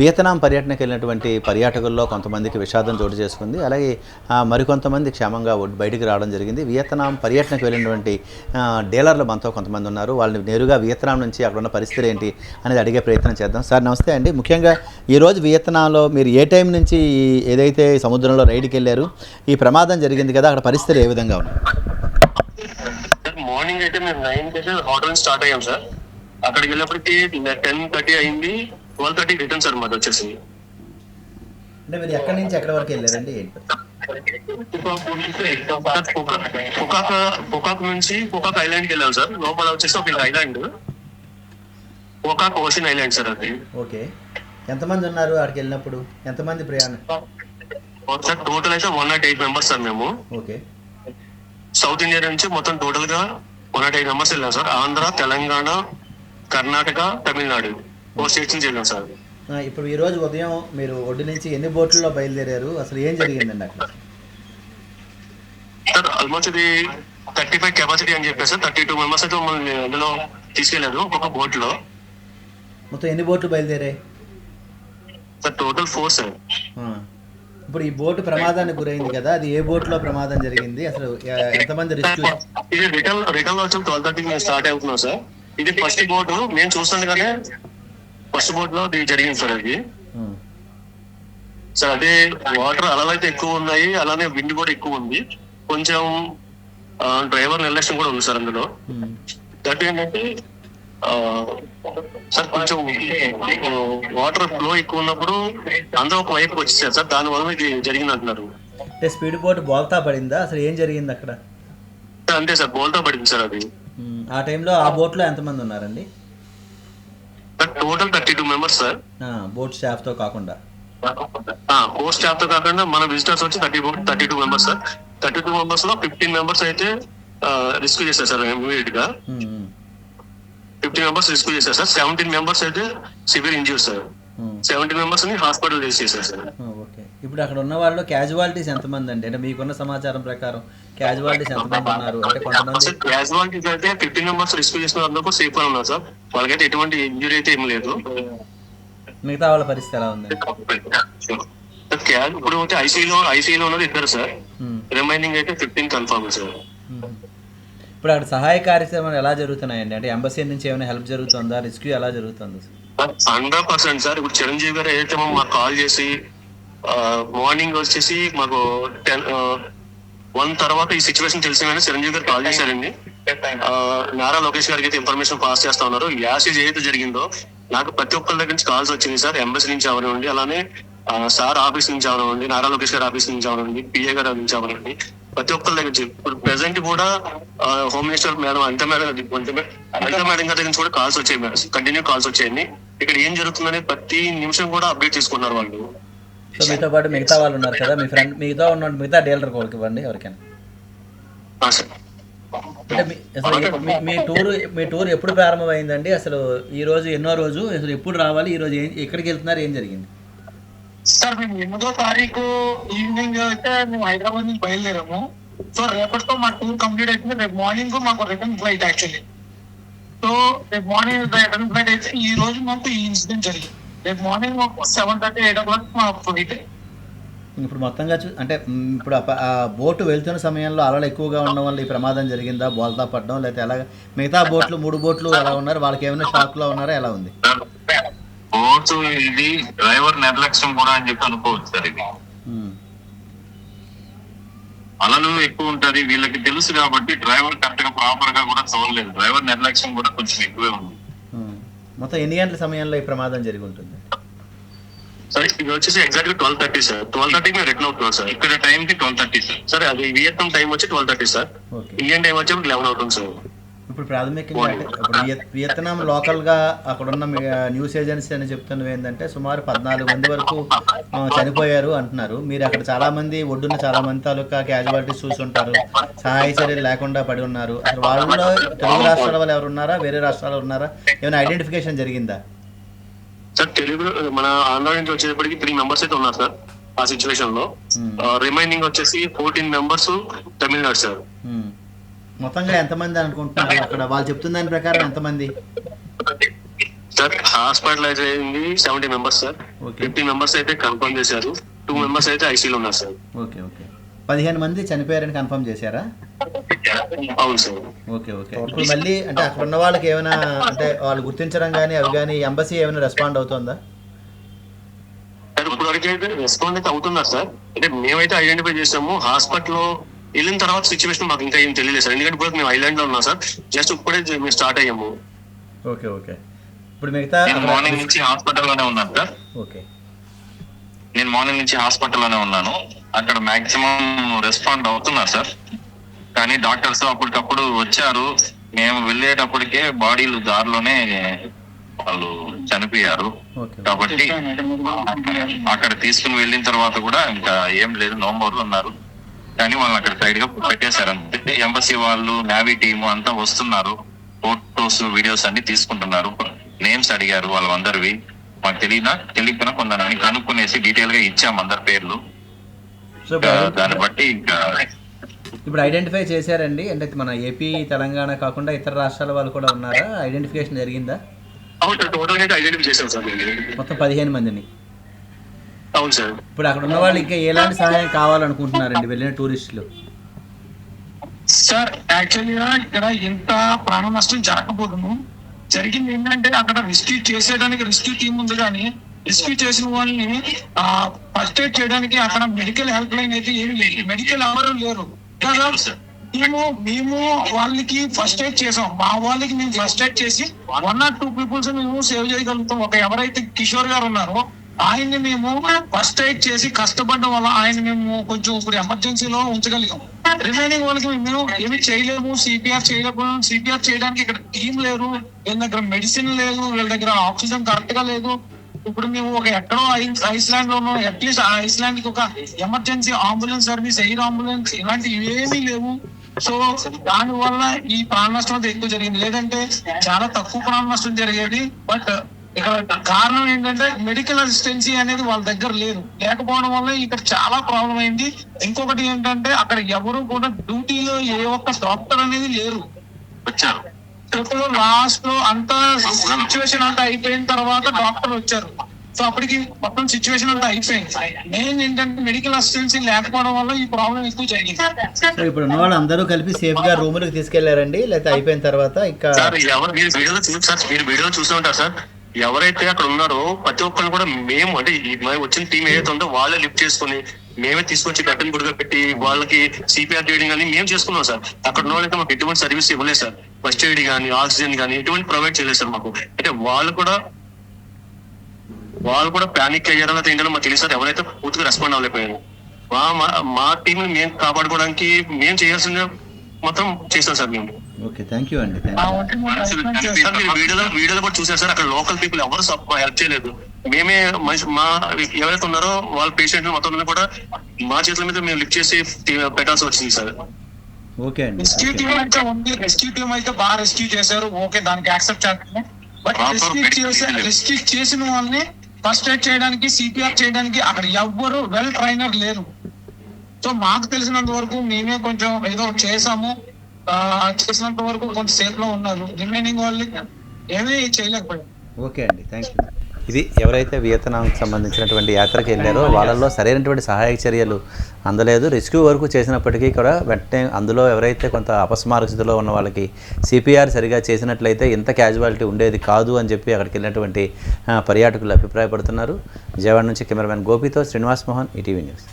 Vietnam పర్యటనకు వెళ్ళినటువంటి పర్యాటకుల్లో కొంతమందికి విషాదం చోటు చేసుకుంది. అలాగే మరికొంతమంది క్షేమంగా బయటికి రావడం జరిగింది. వియత్నాం పర్యటనకు వెళ్ళినటువంటి డీలర్లు మనతో కొంతమంది ఉన్నారు. వాళ్ళని నేరుగా వియత్నాం నుంచి అక్కడ ఉన్న పరిస్థితి ఏంటి అనేది అడిగే ప్రయత్నం చేద్దాం. సార్ నమస్తే అండి. ముఖ్యంగా ఈరోజు వియత్నాంలో మీరు ఏ టైం నుంచి ఏదైతే సముద్రంలో రైడ్కి వెళ్ళారు, ఈ ప్రమాదం జరిగింది కదా, అక్కడ పరిస్థితులు ఏ విధంగా ఉన్నాయి? మార్నింగ్ అయితే మేము 9 అయితే హోటల్ స్టార్ట్ అయ్యాం సార్. అక్కడికి వెళ్ళినప్పటికీ 10:30 అయింది. 12:30 రిటర్న్ సార్ మాది వచ్చేసి. అంటే మీరు ఎక్కడి నుంచి ఎక్కడి వరకు వెళ్ళారండి? పొకాక్ నుంచి పొకాక్ ఐలాండ్కి వెళ్ళాం సార్. లోపల వచ్చేసి ఒక ఐలాండ్, పొకాక్ ఓషన్ ఐలాండ్ సార్ అది. ఓకే, ఎంతమంది ఉన్నారు అక్కడికి వెళ్ళినప్పుడు? ఎంతమంది ప్రయాణం? సార్ టోటల్ అయితే 108 మెంబర్స్ సార్ మేము. ఓకే, సౌత్ ఇండియా నుంచి మొత్తం టోటల్ గా 108 మెంబర్స్ వెళ్ళాం సార్. ఆంధ్ర, తెలంగాణ, కర్ణాటక, తమిళనాడు 4 స్టేట్స్ నుంచి వెళ్ళాం సార్. ఇప్పుడు ఈ రోజు ఉదయం మీరు ఒడ్డు నుంచి ఎన్ని బోట్లలో బయలుదేరారు? అసలు ఏం జరిగిందండి అక్కడ? సార్ ఆల్మోస్ట్ ఇది 35 కెపాసిటీ అని చెప్పారు సార్. 32 మెంబర్స్ అయితే మమ్మల్ని అందులో తీసుకెళ్లారు ఒక్కొక్క బోట్ లో. మొత్తం ఎన్ని బోట్లు బయలుదేరాయి సార్? Total 4 sir. ఇప్పుడు ఈ బోటు ప్రమాదానికి గురైంది కదా, అది ఏ బోట్లో ప్రమాదం జరిగింది? అసలు ఎంతమంది రెస్క్యూ? ఇది రిటర్న్ లో వచ్చి 12:30 మేము స్టార్ట్ అవుతున్నాం సార్. ఇది ఫస్ట్ బోట్ మేము చూస్తుండగానే ఫస్ట్ బోట్ లో ఇది జరిగింది సార్. అది సార్ అదే వాటర్ అలలు అయితే ఎక్కువ ఉన్నాయి, అలానే విండ్ కూడా ఎక్కువ ఉంది. కొంచెం డ్రైవర్ నిర్లక్ష్యం కూడా ఉంది సార్ అందులో. దట్ ఏంటంటే సార్ కొంచెం వాటర్ ఫ్లో ఎక్కువ ఉన్నప్పుడు అందరూ ఒక వైపుకి వచ్చేసారు సార్. దాని వల్ల ఇది జరిగింది అంటున్నారు. అంటే స్పీడ్ బోట్ బోల్తా పడిందా? అసలు ఏం జరిగింది అక్కడ? అంతే సార్, బోల్తా పడింది సార్ అది. ఆ టైంలో ఆ బోట్ లో ఎంతమంది ఉన్నారండి? Total 32 members sir. Boat staff తో కాకుండా? బోట్ స్టాఫ్ తో కాకుండా మన విజిటర్స్ వచ్చి 32 మెంబర్స్ సార్. 32 మెంబర్స్ లో 15 మెంబర్స్ అయితే రెస్క్యూ చేశారు సార్ ఇమీడియట్ గా. 15 మెంబర్స్ రెస్క్యూ చేశారు సార్. 17 మెంబర్స్ అయితే సివియర్ ఇంజ్యూర్స్ సార్. 17 మెంబర్స్ ని హాస్పిటల్ చేశారు సార్. ఓకే, ఇప్పుడు అక్కడ ఉన్న వాళ్ళు క్యాజువాలిటీస్ ఎంతమంది అండి? అంటే మీకున్న సమాచారం ప్రకారం క్యాజువాలిటీస్ ఎంతమంది ఉన్నారు? అంటే కొంతమంది క్యాజువాలిటీస్ అయితే 15 మెంబర్స్ రెస్క్యూ చేసిన అందరూ సేఫ్ గా ఉన్నారు సార్. వాళ్ళకైతే ఎటువంటి ఇంజురీ అయితే ఏం లేదు. మిగతా వాళ్ళ పరిస్థితి ఎలా ఉంది? ఇప్పుడు అయితే ఐసీయూలో ఉన్నది 2 సార్. రిమైనింగ్ అయితే 15 కన్ఫర్మ్ సార్. ఇప్పుడు అక్కడ సహాయ కార్యక్రమాలు ఎలా జరుగుతున్నాయండి? అంటే ఎంబసీ నుంచి ఏమైనా హెల్ప్ జరుగుతుందా? రెస్క్యూ ఎలా జరుగుతుంది? 100% సార్. ఇప్పుడు చిరంజీవి గారు ఏదైతే మాకు కాల్ చేసి మార్నింగ్ వచ్చేసి మాకు 1 తర్వాత ఈ సిచ్యువేషన్ తెలిసిందని చిరంజీవి గారు కాల్ చేశారండి. నారా లోకేష్ గారికి అయితే ఇన్ఫర్మేషన్ పాస్ చేస్తా ఉన్నారు. యాసిడ్ ఏదైతే జరిగిందో నాకు ప్రతి ఒక్కరి దగ్గర నుంచి కాల్స్ వచ్చింది సార్. ఎంబసీ నుంచి అవనివ్వండి, అలానే సార్ ఆఫీస్ నుంచి అవనివ్వండి, నారా లోకేష్ గారి ఆఫీస్ నుంచి అవనివ్వండి, పిఏ గారి నుంచి అవనివ్వండి, ప్రతి ఒక్కరి దగ్గర నుంచి. ఇప్పుడు ప్రెసెంట్ కూడా home minister madam Anitha madam గారి దగ్గర నుంచి కూడా కాల్స్ వచ్చాయి, కంటిన్యూ కాల్స్ వచ్చాయండి. ఇక్కడ ఏం జరుగుతుందని ప్రతి నిమిషం కూడా అప్డేట్ తీసుకున్నారు వాళ్ళు. సో మీతో పాటు మిగతా వాళ్ళు ఉన్నారు కదా, మీ ఫ్రెండ్ మిగతా డీలర్ వాళ్ళకి ఇవ్వండి ఎవరికైనా. అంటే అసలు మీ టూర్ ఎప్పుడు ప్రారంభమైందండి? అసలు ఈ రోజు ఎన్నో రోజు? అసలు ఎప్పుడు రావాలి? ఈ రోజు ఎక్కడికి వెళ్తున్నారు? ఏం జరిగింది సార్? మేము 8వ తారీఖు ఈవినింగ్ అయితే మేము హైదరాబాద్ నుంచి బయలుదేరాము. సో రేపటితో మా టూర్ కంప్లీట్ అవుతుంది. రేపు మార్నింగ్ మాకు రిటర్న్ ఫ్లైట్ యాక్చువల్లీ. సో రేపు మార్నింగ్ రిటర్న్ ఫ్లైట్ అయితే ఈ రోజు మాకు ఈ ఇన్సిడెంట్ జరిగింది. రేపు మార్నింగ్ మాకు 7:30, 8 o'clock మా ఫ్లైట్. ఇప్పుడు మొత్తంగా అంటే ఇప్పుడు ఆ బోటు వెళ్తున్న సమయంలో అలలు ఎక్కువగా ఉండడం వల్ల ఈ ప్రమాదం జరిగిందా? బోల్తా పడడం, లేకపోతే ఎలా? మిగతా బోట్లు 3 బోట్లు ఎలా ఉన్నారు? వాళ్ళకి ఏమైనా షాక్ లో ఉన్నారా? ఎలా ఉంది బోట్స్? ఇది డ్రైవర్ నిర్లక్ష్యం కూడా అని చెప్పి అనుకోవచ్చు సార్. ఇది అలలు ఎక్కువ ఉంటది, వీళ్ళకి తెలుసు కాబట్టి డ్రైవర్ కరెక్ట్ గా ప్రాపర్ గా కూడా చూడలేదు. డ్రైవర్ నిర్లక్ష్యం కూడా కొంచెం ఎక్కువే ఉంది. మొత్తం ఎన్ని గంటల సమయంలో ఈ ప్రమాదం జరిగి ఉంటుంది? సార్ ఇది వచ్చేసి ఎగ్జాక్ట్లీ 12:30 సార్. 12:30 మేము రిటర్న్ అవుతున్నాం సార్. ఇక్కడ టైం కి 12:30 సార్. సరే, అది వియత్నాం టైం వచ్చి 12:30 సార్. ఇండియన్ టైం వచ్చి 11 అవుతుంది సార్. ఇప్పుడు ప్రాథమికంగా ఇప్పుడు వియత్నాం లోకల్ గా అక్కడున్న న్యూస్ ఏజెన్సీ అని చెప్తున్నవి ఏంటంటే సుమారు 14 మంది వరకు చనిపోయారు అంటున్నారు. మీరు అక్కడ చాలా మంది ఒడ్డున్న చాలా మంది తాలూకా క్యాజువాలిటీస్ చూసుంటారు, సహాయ చర్యలు లేకుండా పడి ఉన్నారు. అసలు వాళ్ళలో తెలుగు రాష్ట్రాల వాళ్ళు ఎవరు ఉన్నారా, వేరే రాష్ట్రాలు ఉన్నారా? ఏమైనా ఐడెంటిఫికేషన్ జరిగిందా సార్? తెలుగు మన ఆంధ్ర నుంచి వచ్చేటప్పటికి 3 మెంబర్స్ అయితే ఉన్నారు సార్ ఆ సిచ్యువేషన్ లో. రిమైనింగ్ వచ్చేసి 14 మెంబర్స్ తమిళనాడు సార్. మొత్తంగా ఎంతమంది అనుకుంటున్నారు అక్కడ? వాళ్ళు చెప్తున్న దాని ప్రకారం ఎంతమంది? సార్ హాస్పిటలైజ్ అయింది 70 మెంబర్స్ సార్. Okay. 50 మెంబర్స్ అయితే కన్ఫర్మ్ చేశారు. 2 మెంబర్స్ అయితే ఐసీలో ఉన్నారు సార్. ఓకే ఓకే 15 మంది చనిపోయారని కన్ఫర్మ్ చేశారా? అవును సార్. ఓకే ఓకే ఇప్పుడు మళ్ళీ అంటే అక్కడ ఉన్న వాళ్ళకి ఏమైనా అంటే వాళ్ళు గుర్తించడం కానీ అవి కానీ ఎంబసీ ఏమైనా రెస్పాండ్ అవుతుందా? సార్ ఇప్పుడు వరకు అయితే రెస్పాండ్ అయితే అవుతున్నారు సార్. అంటే మేమైతే ఐడెంటిఫై చేసాము. హాస్పిటల్లో వెళ్ళిన తర్వాత సిచ్యువేషన్ మాకు ఇంకా ఏం తెలియలేదు సార్. ఎందుకంటే ఇప్పుడు మేము ఐలాండ్ లో ఉన్నాం సార్. జస్ట్ ఇప్పుడే మేము స్టార్ట్ అయ్యాము. ఓకే ఓకే ఇప్పుడు మిగతా నేను మార్నింగ్ నుంచి హాస్పిటల్లోనే ఉన్నాను సార్. ఓకే నేను మార్నింగ్ నుంచి హాస్పిటల్లోనే ఉన్నాను. అక్కడ మాక్సిమం రెస్పాండ్ అవుతున్నారు సార్. కానీ డాక్టర్స్ అప్పటికప్పుడు వచ్చారు. మేము వెళ్ళేటప్పటికే బాడీలు దారిలోనే వాళ్ళు చనిపోయారు. ఓకే కాబట్టి అక్కడ తీసుకుని వెళ్ళిన తర్వాత కూడా ఇంకా ఏం లేదు, నో మోర్ ఉన్నారు. కానీ వాళ్ళని అక్కడ సైడ్ గా పెట్టేశారు. అంటే ఎంబసీ వాళ్ళు, నేవీ టీము అంతా వస్తున్నారు. ఫోటోస్, వీడియోస్ అన్ని తీసుకుంటున్నారు. నేమ్స్ అడిగారు వాళ్ళందరివి. మాకు తెలియకపోయినా కొందరిని కనుక్కునేసి డీటెయిల్ గా ఇచ్చాము అందరి పేర్లు. సో దాన్ని బట్టి ఇంకా ఇప్పుడు ఐడెంటిఫై చేశారండి? అంటే మన ఏపీ, తెలంగాణ కాకుండా ఇతర రాష్ట్రాల వాళ్ళు కూడా ఉన్నారా? ఐడెంటిఫికేషన్ జరిగిందా? అవును సార్, టోటల్ అయితే ఐడెంటిఫై చేసాం సార్ మేము. మొత్తం 15 మందిని. అవును సార్. ఇప్పుడు అక్కడ ఉన్న వాళ్ళు ఇంకా ఎలాంటి సహాయం కావాలనుకుంటున్నారండి వెళ్ళిన టూరిస్టులు? సార్ యాక్చువల్గా ఇక్కడ ఇంత ప్రాణ నష్టం జరగబోదును. జరిగింది ఏంటంటే అక్కడ రెస్క్యూ చేసేయడానికి రెస్క్యూ టీం ఉంది, కానీ రెస్క్యూ చేసిన వాళ్ళని ఫస్ట్ ఎయిడ్ చేయడానికి అక్కడ మెడికల్ హెల్ప్ లైన్ అయితే ఏమి లేదు. మెడికల్ ఎవరు లేరు. మేము వాళ్ళకి ఫస్ట్ ఎయిడ్ చేసాం. మా వాళ్ళకి మేము ఫస్ట్ ఎయిడ్ చేసి 1 or 2 పీపుల్స్ మేము సేవ్ చేయగలుగుతాం. ఒక ఎవరైతే కిషోర్ గారు ఉన్నారో ఆయన్ని మేము ఫస్ట్ ఎయిడ్ చేసి కష్టపడడం వల్ల ఆయన మేము కొంచెం ఇప్పుడు ఎమర్జెన్సీలో ఉంచగలిగాం. రిమైనింగ్ వాళ్ళకి మేము ఏమి చేయలేము, సిపిఆర్ చేయలేకపోయాం. సిపిఆర్ చేయడానికి ఇక్కడ టీం లేరు, వీళ్ళ దగ్గర మెడిసిన్ లేదు, వీళ్ళ దగ్గర ఆక్సిజన్ కరెక్ట్ గా లేదు. ఇప్పుడు మేము ఒక ఎక్కడో ఐస్లాండ్ లో ఉన్నాం. అట్లీస్ట్ ఆ ఐస్లాండ్ కి ఒక emergency ambulance service, air ambulance ఇలాంటివి ఏమీ లేవు. సో దాని వల్ల ఈ ప్రాణ నష్టం అయితే ఎక్కువ జరిగింది. లేదంటే చాలా తక్కువ ప్రాణ నష్టం జరిగేది. బట్ ఇక్కడ కారణం ఏంటంటే మెడికల్ అసిస్టెన్సీ అనేది వాళ్ళ దగ్గర లేదు. లేకపోవడం వల్ల ఇక్కడ చాలా ప్రాబ్లం అయింది. ఇంకొకటి ఏంటంటే అక్కడ ఎవరు కూడా డ్యూటీలో ఏ ఒక్క డాక్టర్ అనేది లేరు. వచ్చారు. ఇప్పుడు లాస్ట్ లో అంతా సిచ్యువేషన్ అంతా అయిపోయిన తర్వాత డాక్టర్ వచ్చారు. సో అప్పటికి మొత్తం సిచ్యువేషన్ అంతా అయిపోయింది. మెయిన్ ఏంటంటే మెడికల్ అసిస్టెన్సీ లేకపోవడం వల్ల ఈ ప్రాబ్లం ఎక్కువ జరిగింది. సో ఇప్పుడు ఉన్న వాళ్ళు అందరూ కలిపి సేఫ్ గా రూములకు తీసుకెళ్లారండి, లేకపోతే అయిపోయిన తర్వాత ఇంకా? సార్ ఎవరు మీరు వీడియోలో చూసి ఉంటారు సార్. ఎవరైతే అక్కడ ఉన్నారో ప్రతి ఒక్కరిని కూడా మేము అంటే వచ్చిన టీం ఏదైతే ఉందో వాళ్ళే లిఫ్ట్ చేసుకుని మేమే తీసుకొచ్చి కట్టెన్ గుడిగా పెట్టి వాళ్ళకి సిపిఆర్ చేయడం కానీ మేము చేసుకున్నాం సార్. అక్కడ ఉన్న వాళ్ళైతే మాకు ఎటువంటి సర్వీస్ ఇవ్వలేదు సార్. ఫస్ట్ ఎయిడ్ కానీ ఆక్సిజన్ కానీ ఎటువంటి ప్రొవైడ్ చేయలేదు సార్ మాకు. అంటే వాళ్ళు కూడా ప్యానిక్ అయ్యారో లేకపోతే ఏంటో మాకు తెలియదు సార్. ఎవరైతే పూర్తిగా రెస్పాండ్ అవ్వలేకపోయారు. మా టీం మేము కాపాడుకోవడానికి మేము చేయాల్సిందే మొత్తం చేస్తాం సార్ మేము. ఓకే థ్యాంక్ యూ అండి. సార్ మీరు వీడియోలో కూడా చూసారు సార్. అక్కడ లోకల్ పీపుల్ ఎవరు హెల్ప్ చేయలేదు. మేమే మా ఎవరైతే ఉన్నారో వాళ్ళ పేషెంట్ మొత్తం కూడా మా చేతుల మీద మేము లిఫ్ట్ చేసి పెట్టాల్సి వచ్చింది సార్. ఓకే అండి. రెస్క్యూ టీం అయితే ఉంది. రెస్క్యూ టీం అయితే బాగా రెస్క్యూ చేశారు. ఓకే, దానికి యాక్సెప్ట్ చేస్తాము. బట్ రెస్క్యూ చేసిన వాళ్ళని ఫస్ట్ ఎయిడ్ చేయడానికి, సిపిఆర్ చేయడానికి అక్కడ ఎవ్వరు వెల్ ట్రైనర్ లేరు. సో మాకు తెలిసినంత వరకు మేమే కొంచెం ఏదో చేసాము. చేసినంత వరకు కొంచెం సేఫ్ లో ఉన్నారు. రిమైనింగ్ వాళ్ళు ఏమీ చేయలేకపోయారు. ఓకే అండి, థ్యాంక్ యూ. ఇది ఎవరైతే వియత్నాంకి సంబంధించినటువంటి యాత్రకు వెళ్ళారో వాళ్ళల్లో సరైనటువంటి సహాయక చర్యలు అందలేదు. రెస్క్యూ వరకు చేసినప్పటికీ కూడా వెంటనే అందులో ఎవరైతే కొంత అపస్మారక స్థితిలో ఉన్న వాళ్ళకి సిపిఆర్ సరిగా చేసినట్లయితే ఇంత క్యాజువాలిటీ ఉండేది కాదు అని చెప్పి అక్కడికి వెళ్ళినటువంటి పర్యాటకులు అభిప్రాయపడుతున్నారు. విజయవాడ నుంచి కెమెరామెన్ గోపితో శ్రీనివాస్ మోహన్, ఈటీవీ న్యూస్.